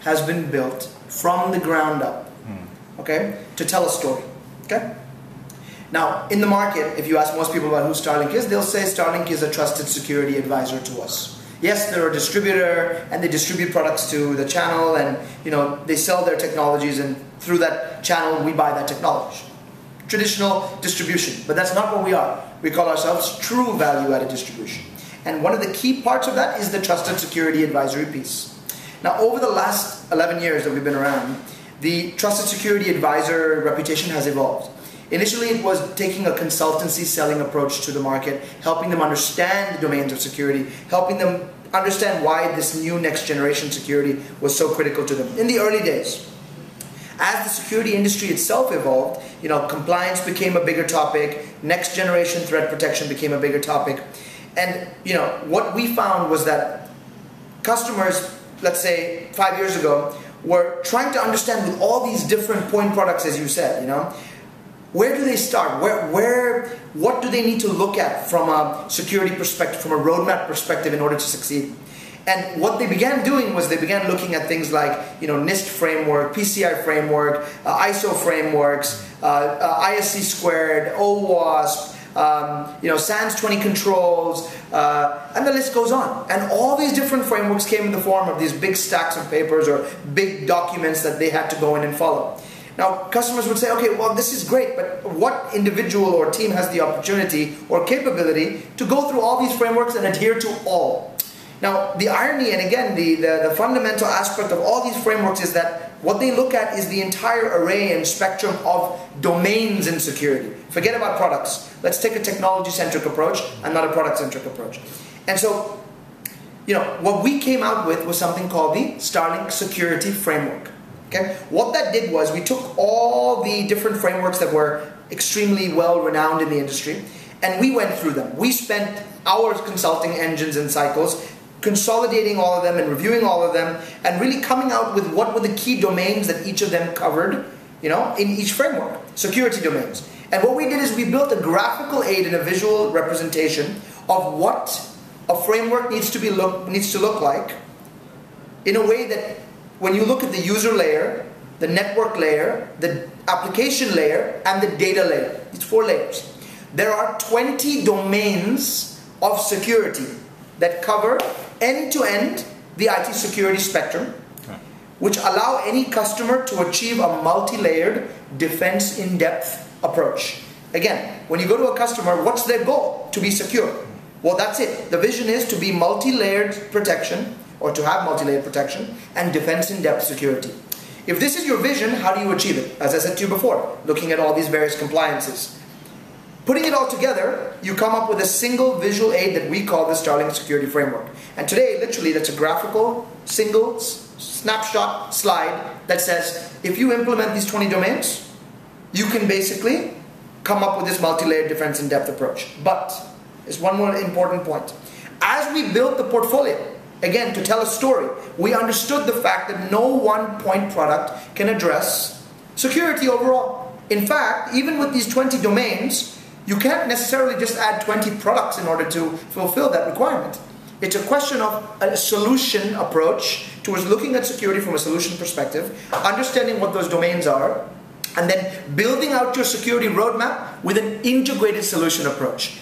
has been built from the ground up, okay, to tell a story, okay? Now, in the market, if you ask most people about who Starlink is, they'll say Starlink is a trusted security advisor to us. Yes, they're a distributor and they distribute products to the channel, and they sell their technologies, and through that channel we buy that technology. Traditional distribution, but that's not what we are. We call ourselves true value-added distribution. And one of the key parts of that is the trusted security advisory piece. Now, over the last 11 years that we've been around, the trusted security advisor reputation has evolved. Initially, it was taking a consultancy selling approach to the market, helping them understand the domains of security, helping them understand why this new next generation security was so critical to them in the early days. As the security industry itself evolved, compliance became a bigger topic, next generation threat protection became a bigger topic. And what we found was that customers, let's say 5 years ago, were trying to understand with all these different point products, as you said, where do they start? What do they need to look at from a security perspective, from a roadmap perspective in order to succeed? And what they began doing was they began looking at things like NIST framework, PCI framework, ISO frameworks, ISC squared, OWASP, SANS 20 controls, and the list goes on. And all these different frameworks came in the form of these big stacks of papers or big documents that they had to go in and follow. Now, customers would say, okay, well, this is great, but what individual or team has the opportunity or capability to go through all these frameworks and adhere to all? Now, the irony, and again, the fundamental aspect of all these frameworks is that what they look at is the entire array and spectrum of domains in security. Forget about products. Let's take a technology-centric approach and not a product-centric approach. And so, what we came out with was something called the Starlink Security Framework. Okay? What that did was we took all the different frameworks that were extremely well-renowned in the industry, and we went through them. We spent hours consulting engines and cycles, consolidating all of them and reviewing all of them, and really coming out with what were the key domains that each of them covered, in each framework, security domains. And what we did is we built a graphical aid and a visual representation of what a framework needs to look like, in a way that when you look at the user layer, the network layer, the application layer, and the data layer, these 4 layers, there are 20 domains of security that cover end-to-end the IT security spectrum, which allow any customer to achieve a multi-layered defense in-depth approach. Again, when you go to a customer, what's their goal? To be secure. Well, that's it. The vision is to be multi-layered protection, or to have multi-layered protection, and defense in-depth security. If this is your vision, how do you achieve it? As I said to you before, looking at all these various compliances. Putting it all together, you come up with a single visual aid that we call the Starlink Security Framework. And today, literally, that's a graphical, single snapshot slide that says, if you implement these 20 domains, you can basically come up with this multi-layered defense in-depth approach. But, there's one more important point. As we built the portfolio, again, to tell a story, we understood the fact that no one point product can address security overall. In fact, even with these 20 domains, you can't necessarily just add 20 products in order to fulfill that requirement. It's a question of a solution approach towards looking at security from a solution perspective, understanding what those domains are, and then building out your security roadmap with an integrated solution approach.